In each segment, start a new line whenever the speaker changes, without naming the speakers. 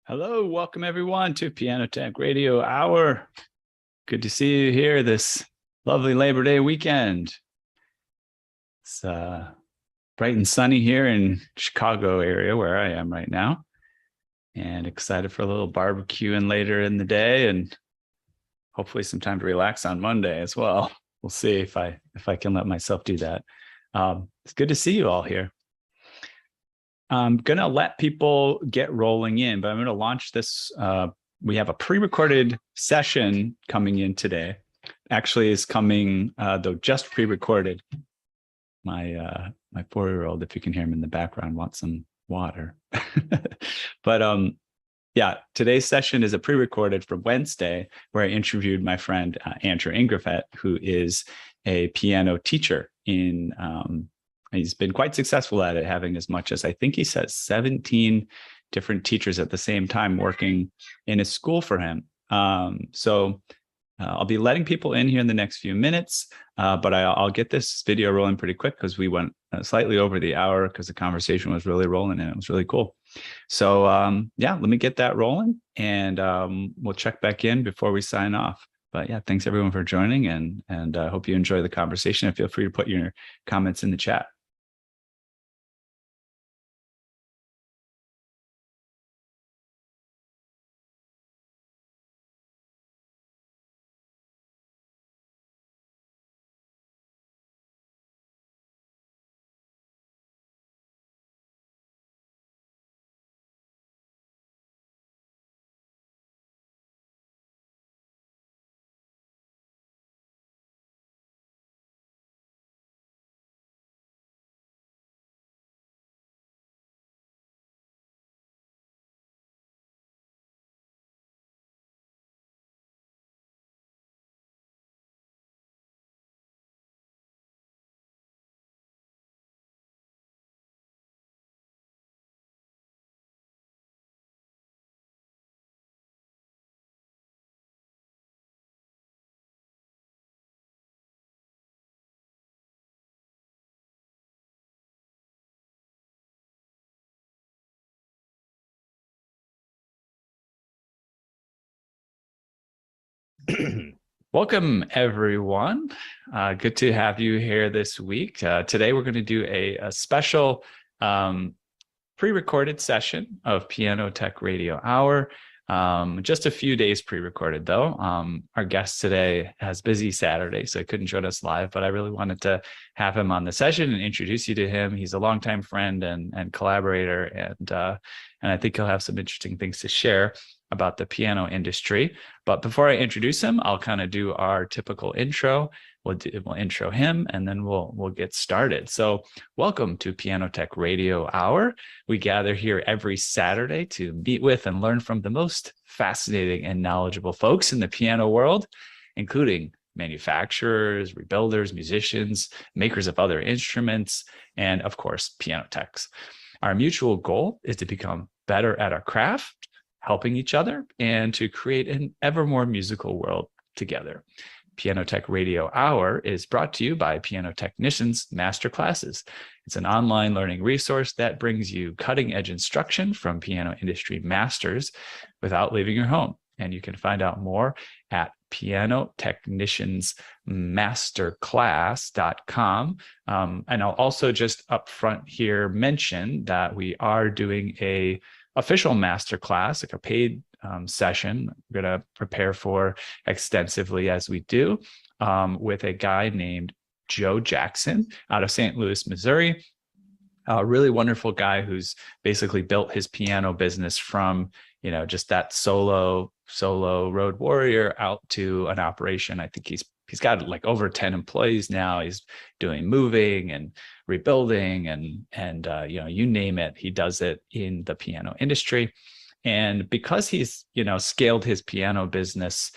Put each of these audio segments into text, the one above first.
Hello, welcome everyone to Piano Tech Radio Hour. Good to see you here this lovely Labor Day weekend. It's bright and sunny here in Chicago area where I am right now, and excited for a little barbecuing later in the day and hopefully some time to relax on Monday as well. We'll see if I can let myself do that. It's good to see you all here. I'm going to let people get rolling in, but I'm going to launch this. We have a pre-recorded session coming in today. Actually, is coming, though just pre-recorded. My 4-year-old, if you can hear him in the background, wants some water. But yeah, today's session is a pre-recorded from Wednesday, where I interviewed my friend Andrew Ingrafett, who is a piano teacher in. He's been quite successful at it, having as much as, I think he says, 17 different teachers at the same time working in his school for him. So I'll be letting people in here in the next few minutes, but I'll get this video rolling pretty quick because we went slightly over the hour because the conversation was really rolling and it was really cool. So yeah, let me get that rolling and we'll check back in before we sign off. But yeah, thanks everyone for joining and I hope you enjoy the conversation and feel free to put your comments in the chat. Welcome, everyone. Good to have you here this week. Today, we're going to do a special pre-recorded session of Piano Tech Radio Hour. Just a few days pre-recorded, though. Our guest today has busy Saturday, so he couldn't join us live, but I really wanted to have him on the session and introduce you to him. He's a longtime friend and collaborator, and I think he'll have some interesting things to share about the piano industry. But before I introduce him, I'll kind of do our typical intro. We'll intro him and then we'll get started. So welcome to Piano Tech Radio Hour. We gather here every Saturday to meet with and learn from the most fascinating and knowledgeable folks in the piano world, including manufacturers, rebuilders, musicians, makers of other instruments, and of course, piano techs. Our mutual goal is to become better at our craft, helping each other, and to create an ever more musical world together. Piano Tech Radio Hour is brought to you by Piano Technicians Masterclasses. It's an online learning resource that brings you cutting-edge instruction from piano industry masters without leaving your home. And you can find out more at pianotechniciansmasterclass.com. And I'll also just up front here mention that we are doing a official masterclass, like a paid session we're going to prepare for extensively as we do, with a guy named Joe Jackson out of St. Louis, Missouri. A really wonderful guy who's basically built his piano business from, just that solo road warrior out to an operation. I think he's got like over 10 employees now. He's doing moving and rebuilding and you name it, he does it in the piano industry. And because he's, scaled his piano business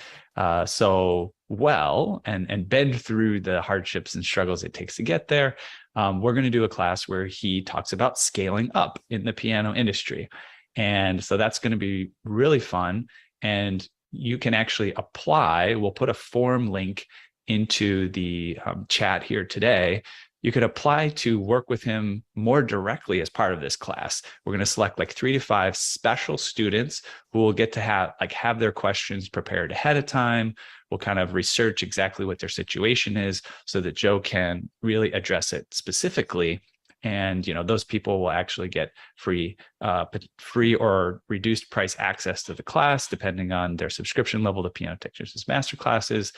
so well and been through the hardships and struggles it takes to get there, we're going to do a class where he talks about scaling up in the piano industry. And so that's going to be really fun. And you can actually apply. We'll put a form link into the chat here today. you could apply to work with him more directly as part of this class. We're going to select like 3 to 5 special students who will get to have their questions prepared ahead of time. We'll kind of research exactly what their situation is so that Joe can really address it specifically. And those people will actually get free or reduced price access to the class, depending on their subscription level to Piano Technicians Master Classes.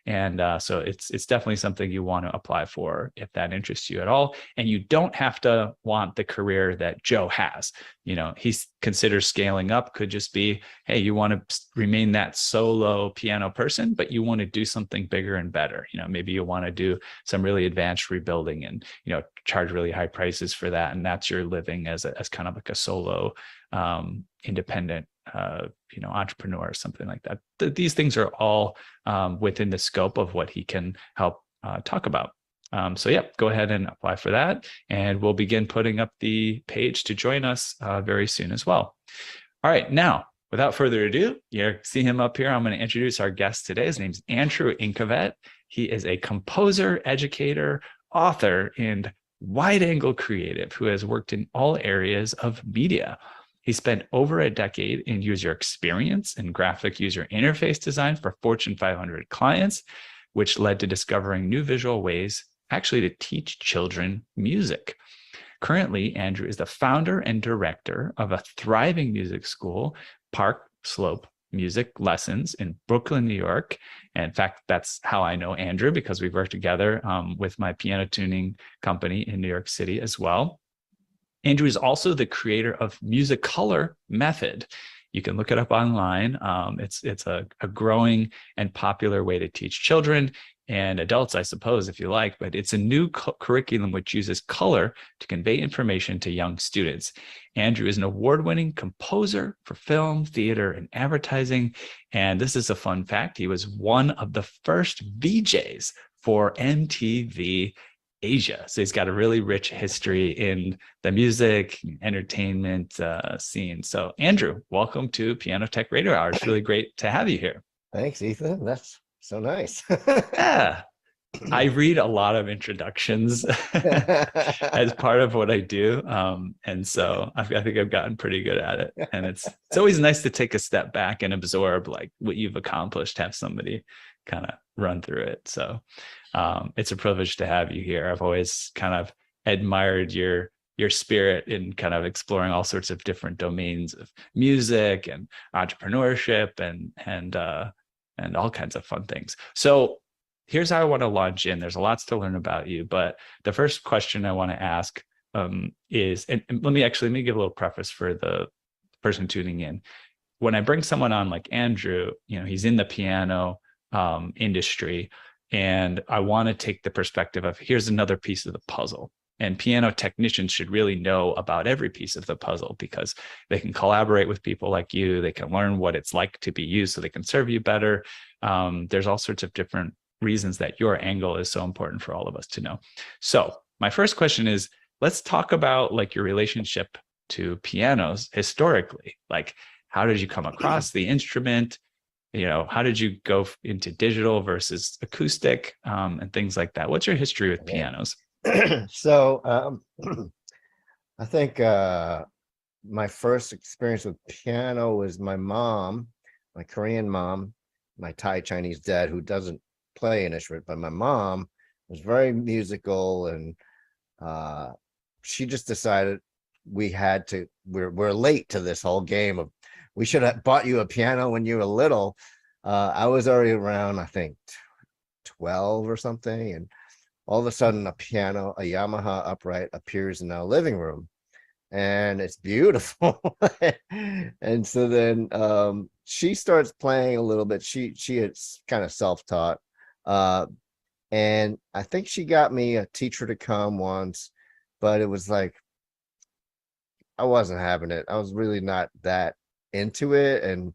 And so it's definitely something you want to apply for if that interests you at all. And you don't have to want the career that Joe has. He considers scaling up could just be, hey, you want to remain that solo piano person, but you want to do something bigger and better. Maybe you want to do some really advanced rebuilding and, charge really high prices for that. And that's your living as kind of like a solo independent entrepreneur or something like that. These things are all within the scope of what he can help talk about. So yeah, go ahead and apply for that. And we'll begin putting up the page to join us very soon as well. All right, now, without further ado, you see him up here. I'm going to introduce our guest today. His name's Andrew Incovet. He is a composer, educator, author, and wide-angle creative who has worked in all areas of media. He spent over a decade in user experience and graphic user interface design for Fortune 500 clients, which led to discovering new visual ways actually to teach children music. Currently, Andrew is the founder and director of a thriving music school, Park Slope Music Lessons in Brooklyn, New York. And in fact, that's how I know Andrew, because we've worked together with my piano tuning company in New York City as well. Andrew is also the creator of Musicolor Method. You can look it up online. It's a growing and popular way to teach children and adults, I suppose, if you like, but it's a new curriculum which uses color to convey information to young students. Andrew is an award-winning composer for film, theater, and advertising. And this is a fun fact. He was one of the first VJs for MTV Asia. So he's got a really rich history in the music, entertainment scene. So Andrew, welcome to Piano Tech Radio Hour. It's really great to have you here.
Thanks, Ethan. That's so nice.
Yeah. I read a lot of introductions as part of what I do. And so I think I've gotten pretty good at it. And it's always nice to take a step back and absorb like what you've accomplished, have somebody kind of run through it. So it's a privilege to have you here. I've always kind of admired your spirit in kind of exploring all sorts of different domains of music and entrepreneurship and all kinds of fun things. So here's how I want to launch in. There's lots to learn about you, but the first question I want to ask is, and let me give a little preface for the person tuning in. When I bring someone on like Andrew, he's in the piano industry, and I want to take the perspective of here's another piece of the puzzle. And piano technicians should really know about every piece of the puzzle because they can collaborate with people like you. They can learn what it's like to be used so they can serve you better. There's all sorts of different reasons that your angle is so important for all of us to know. So my first question is, let's talk about like your relationship to pianos historically. Like, how did you come across the instrument? How did you go into digital versus acoustic and things like that? What's your history with pianos?
So I think my first experience with piano was my mom, my Korean mom, my Thai Chinese dad, who doesn't play an instrument, but my mom was very musical, and she just decided we're late to this whole game of we should have bought you a piano when you were little. I was already around, I think 12 or something, and all of a sudden a piano, a Yamaha upright, appears in our living room, and it's beautiful. And so then she starts playing a little bit. She is kind of self-taught, and I think she got me a teacher to come once, but it was like I wasn't having it. I was really not that into it. And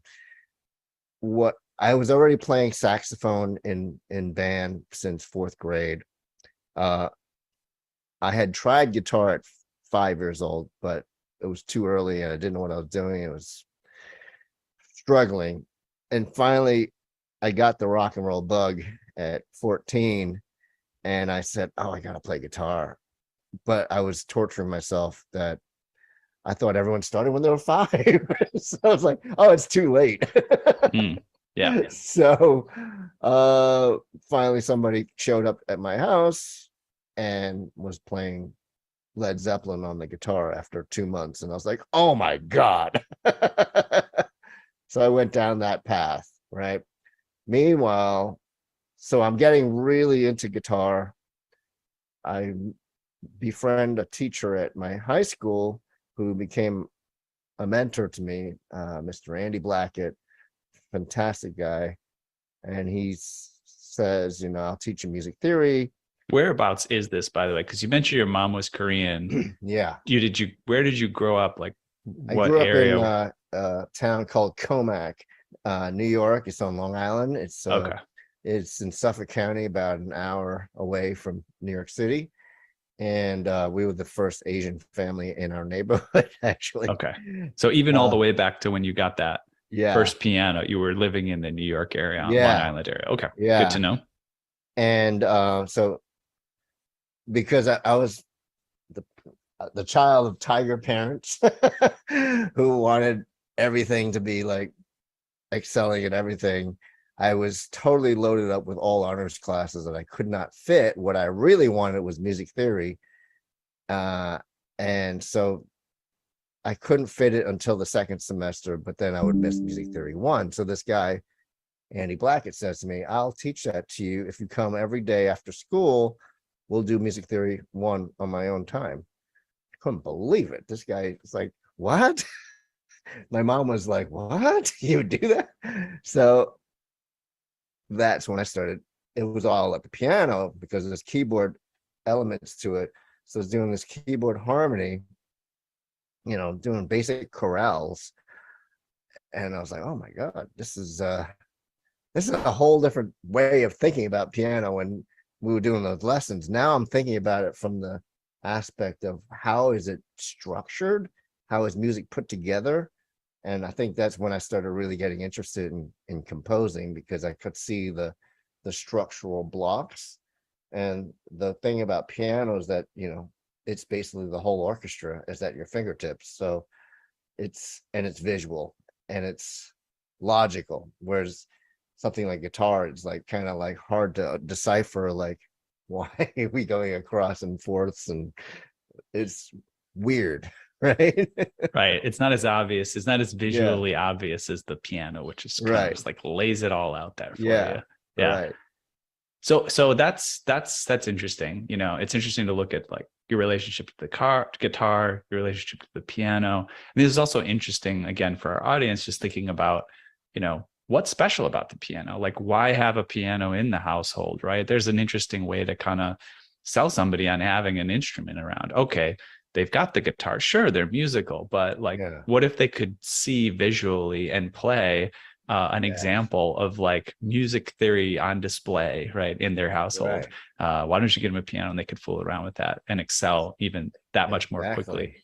what I was already playing saxophone in band since 4th grade. I had tried guitar at 5 years old, but it was too early and I didn't know what I was doing. It was struggling. And finally I got the rock and roll bug at 14, And I said, oh, I gotta play guitar. But I was torturing myself that I thought everyone started when they were 5. So I was like, oh, it's too late.
Yeah.
So finally somebody showed up at my house and was playing Led Zeppelin on the guitar after 2 months. And I was like, oh my God. So I went down that path, right? Meanwhile, so I'm getting really into guitar. I befriend a teacher at my high school who became a mentor to me, Mr. Andy Blackett, fantastic guy. And he says, I'll teach you music theory.
Whereabouts is this, by the way? Because you mentioned your mom was Korean.
Yeah.
Where did you grow up? Like
I
what
grew up
area?
in a town called Comac, New York. It's on Long Island.
Okay.
It's in Suffolk County, about an hour away from New York City. And we were the first Asian family in our neighborhood, actually.
Okay. So even all the way back to when you got that first piano, you were living in the New York area, Long Island area. Okay.
Yeah.
Good to know.
And so because I was the child of tiger parents who wanted everything to be like excelling at everything, I was totally loaded up with all honors classes that I could not fit. What I really wanted was music theory. And so I couldn't fit it until the second semester, but then I would miss music theory 1. So this guy, Andy Blackett, says to me, I'll teach that to you. If you come every day after school, we'll do music theory 1 on my own time. I couldn't believe it. This guy was like, what? My mom was like, what? You would do that? So that's when I started. It was all at the piano because there's keyboard elements to it. So I was doing this keyboard harmony, doing basic chorales. And I was like, oh my God, this is a whole different way of thinking about piano when we were doing those lessons. Now I'm thinking about it from the aspect of how is it structured? How is music put together? And I think that's when I started really getting interested in composing, because I could see the structural blocks. And the thing about piano is that, it's basically the whole orchestra is at your fingertips. So it's visual and it's logical. Whereas something like guitar, it's like kind of like hard to decipher, like, why are we going across and forths? And it's weird. Right.
Right. It's not as obvious. It's not as visually obvious as the piano, which is kind of just like lays it all out there for you. Yeah.
Right.
So that's interesting. It's interesting to look at like your relationship to the guitar, your relationship to the piano. And this is also interesting, again, for our audience, just thinking about, what's special about the piano? Like, why have a piano in the household, right? There's an interesting way to kind of sell somebody on having an instrument around. Okay, they've got the guitar. Sure, they're musical, but like, what if they could see visually and play an example of like music theory on display, right, in their household? Why don't you get them a piano and they could fool around with that and excel even that much more quickly?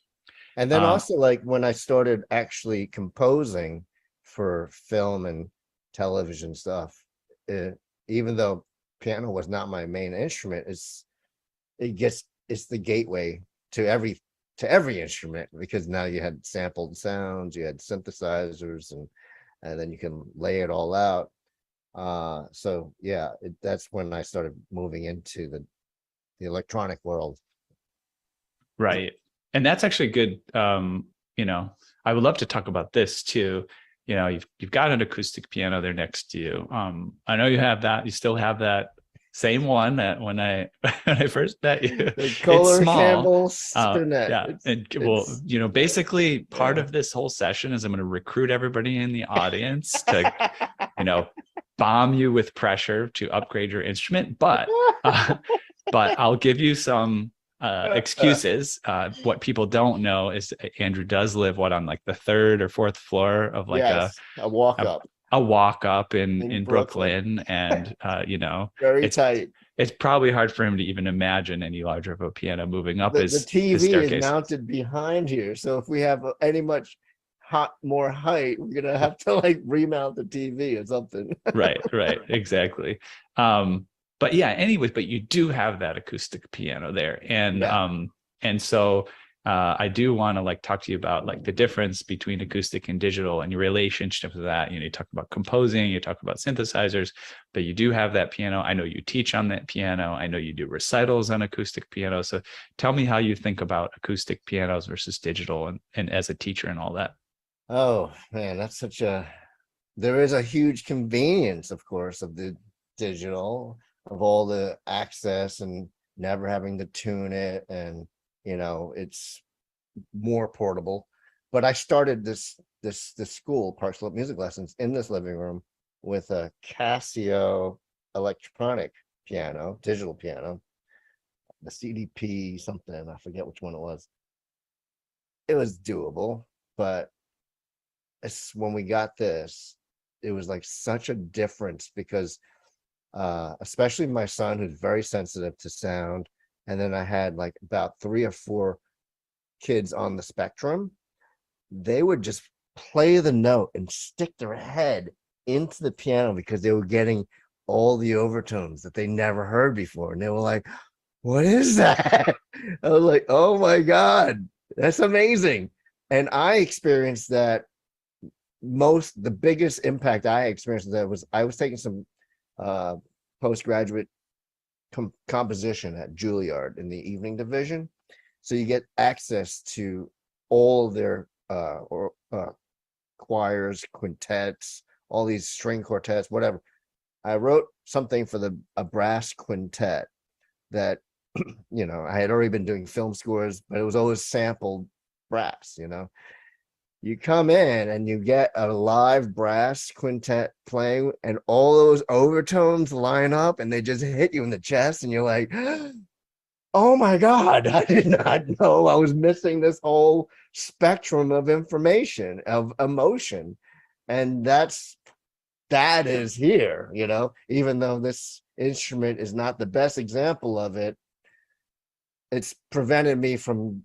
And then also, like, when I started actually composing for film and television stuff, even though piano was not my main instrument, it's the gateway to every instrument, because now you had sampled sounds, you had synthesizers, and then you can lay it all out. So yeah, that's when I started moving into the electronic world.
Right. And that's actually good. I would love to talk about this too. You've got an acoustic piano there next to you. I know you have that. You still have that same one that when I first met you.
The Kohler Campbell Spinet.
Basically part of this whole session is I'm going to recruit everybody in the audience to, bomb you with pressure to upgrade your instrument. But I'll give you some excuses. What people don't know is Andrew does live on like the 3rd or 4th floor of like a walk up in Brooklyn. And
very tight.
It's probably hard for him to even imagine any larger of a piano moving up
the TV is mounted behind here, so if we have any much more height, we're gonna have to like remount the TV or something.
right, exactly. but yeah, anyways, but you do have that acoustic piano there.
Yeah.
And so I do want to like talk to you about like the difference between acoustic and digital and your relationship to that. You know, you talk about composing, you talk about synthesizers, but you do have that piano. I know you teach on that piano. I know you do recitals on acoustic piano. So tell me how you think about acoustic pianos versus digital and as a teacher and all that.
Oh man, there is a huge convenience, of course, of the digital, of all the access and never having to tune it, and it's more portable. But I started this school, Park Slope Music Lessons, in this living room with a Casio electronic piano, digital piano, the CDP something, I forget which one it was. It was doable, but when we got this, it was like such a difference because especially my son, who's very sensitive to sound, and then I had like about 3 or 4 kids on the spectrum. They would just play the note and stick their head into the piano because they were getting all the overtones that they never heard before, and they were like, what is that? I was like, oh my God, that's amazing. And I experienced that. The biggest impact I experienced that was I was taking some postgraduate composition at Juilliard in the evening division, so you get access to all their choirs, quintets, all these string quartets, whatever. I wrote something for a brass quintet that I had already been doing film scores, but it was always sampled brass. You come in and you get a live brass quintet playing, and all those overtones line up and they just hit you in the chest, and you're like, oh my God, I did not know I was missing this whole spectrum of information, of emotion. And that is here, even though this instrument is not the best example of it, it's prevented me from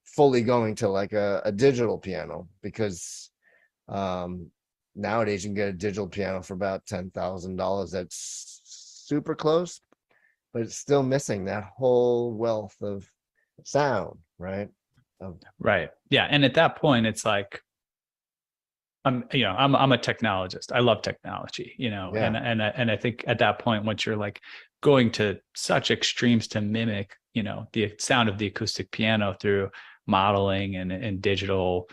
fully going to like a digital piano, because nowadays you can get a digital piano for about $10,000 that's super close, but it's still missing that whole wealth of sound, right?
Right. Yeah. And at that point, it's like, I'm a technologist. I love technology,
Yeah.
and I think at that point, once you're like going to such extremes to mimic, the sound of the acoustic piano through modeling and digital,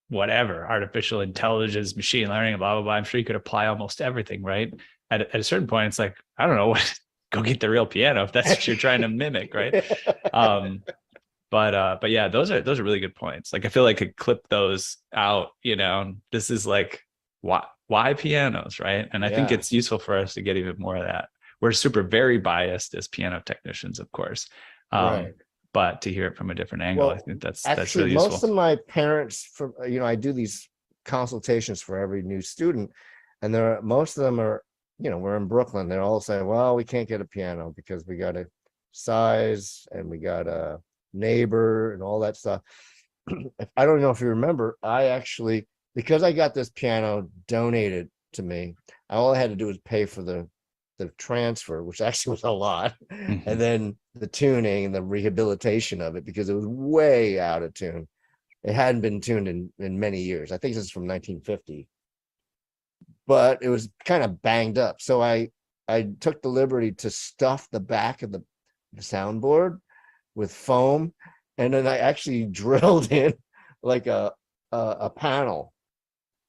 whatever, artificial intelligence, machine learning, blah, blah, blah. I'm sure you could apply almost everything, right? At a certain point, it's like, I don't know what, go get the real piano if that's what you're trying to mimic, right? But yeah, those are really good points. Like, I feel like I could clip those out, this is like, why pianos, right? And I think it's useful for us to get even more of that. We're very biased as piano technicians, of course.
Right.
But to hear it from a different angle, I think that's really
useful.
Most
of my parents, I do these consultations for every new student, and most of them are, we're in Brooklyn. They're all saying, well, we can't get a piano because we got a size and we got a neighbor and all that stuff. I don't know if you remember, I actually, because I got this piano donated to me, all I had to do was pay for the transfer, which actually was a lot, and then the tuning and the rehabilitation of it, because it was way out of tune. It hadn't been tuned in many years. I think this is from 1950, but it was kind of banged up. So I took the liberty to stuff the back of the soundboard with foam, and then I actually drilled in like a panel,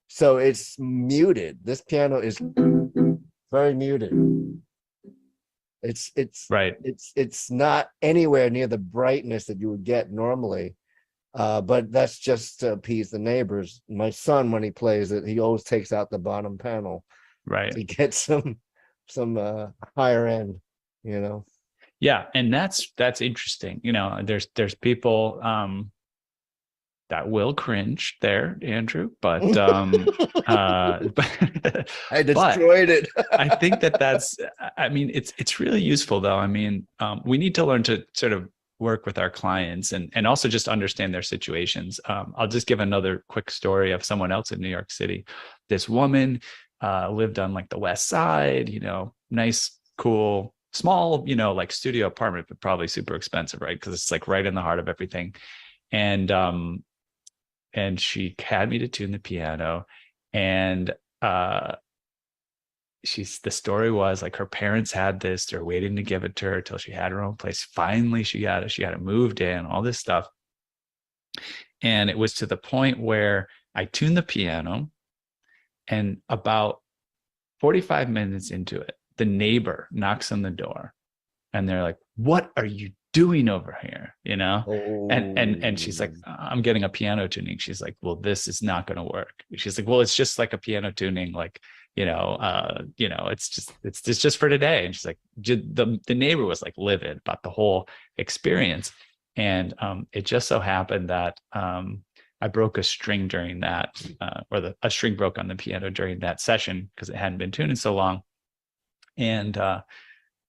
so it's muted. This piano is very muted. It's
right.
It's not anywhere near the brightness that you would get normally, but that's just to appease the neighbors. My son, when he plays it, he always takes out the bottom panel,
right,
to get some higher end,
Yeah, and that's interesting. There's people that will cringe there, Andrew, but
I destroyed it.
I think it's really useful though. We need to learn to sort of work with our clients and also just understand their situations. I'll just give another quick story of someone else in New York City. This woman lived on like the West Side, nice cool, small, you know, like studio apartment, but probably super expensive, right? Because it's like right in the heart of everything. And she had me to tune the piano, and the story was like her parents had this, they're waiting to give it to her till she had her own place. Finally she got it, she had it moved in, all this stuff. And it was to the point where I tuned the piano, and about 45 minutes into it, the neighbor knocks on the door, and they're like, "What are you doing over here?" You know? And she's like, "I'm getting a piano tuning." She's like, "Well, this is not going to work." She's like, "Well, it's just like a piano tuning, like, it's just for today." And she's like, the neighbor was like livid about the whole experience. And it just so happened that I broke a string during that, a string broke on the piano during that session because it hadn't been tuned in so long. And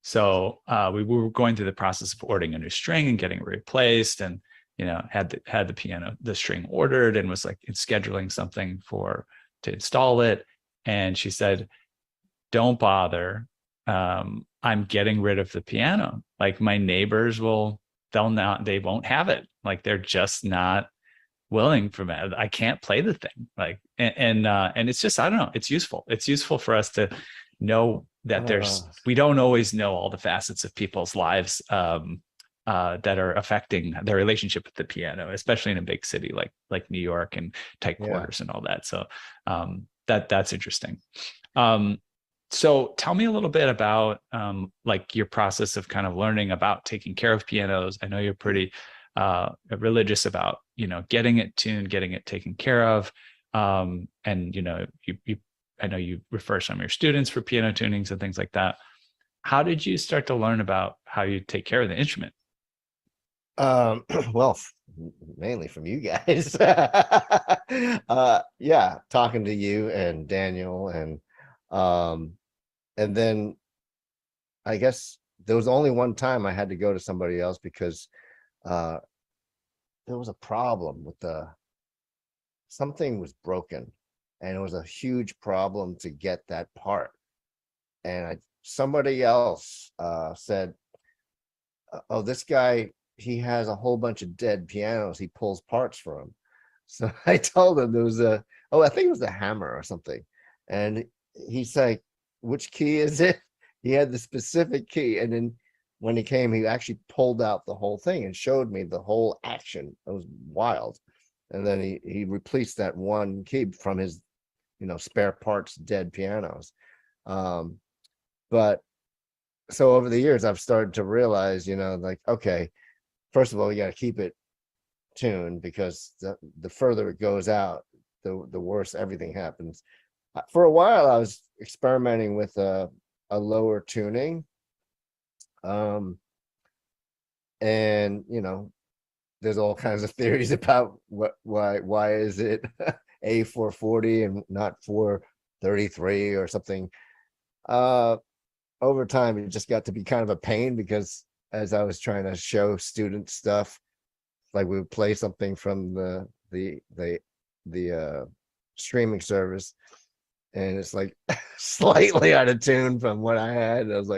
so we were going through the process of ordering a new string and getting it replaced, and had the string ordered, and was like scheduling something to install it. And she said, "Don't bother. I'm getting rid of the piano. Like, my neighbors they won't have it. Like, they're just not willing for me. I can't play the thing." Like, and it's just, I don't know, it's useful. It's useful for us to know that we don't always know all the facets of people's lives that are affecting their relationship with the piano, especially in a big city like New York, and tight quarters and all that. So that's interesting. So tell me a little bit about like your process of kind of learning about taking care of pianos. I know you're pretty religious about, getting it tuned, getting it taken care of. And, I know you refer some of your students for piano tunings and things like that. How did you start to learn about how you take care of the instrument?
Well, mainly from you guys. Yeah, talking to you and Daniel, and then I guess there was only one time I had to go to somebody else because there was a problem with something was broken, and it was a huge problem to get that part. And somebody else said, "Oh, this guy, he has a whole bunch of dead pianos. He pulls parts for them." So I told him there was I think it was a hammer or something. And he's like, "Which key is it?" He had the specific key. And then when he came, he actually pulled out the whole thing and showed me the whole action. It was wild. And then he replaced that one key from his, spare parts, dead pianos. But so over the years, I've started to realize, like, okay, first of all, you got to keep it tuned, because the further it goes out, the worse everything happens. For a while, I was experimenting with a lower tuning. And, there's all kinds of theories about why is it a 440 and not 433 or something. Over time, it just got to be kind of a pain, because as I was trying to show students stuff, like we would play something from the streaming service, and it's like slightly out of tune from what I had. I was like,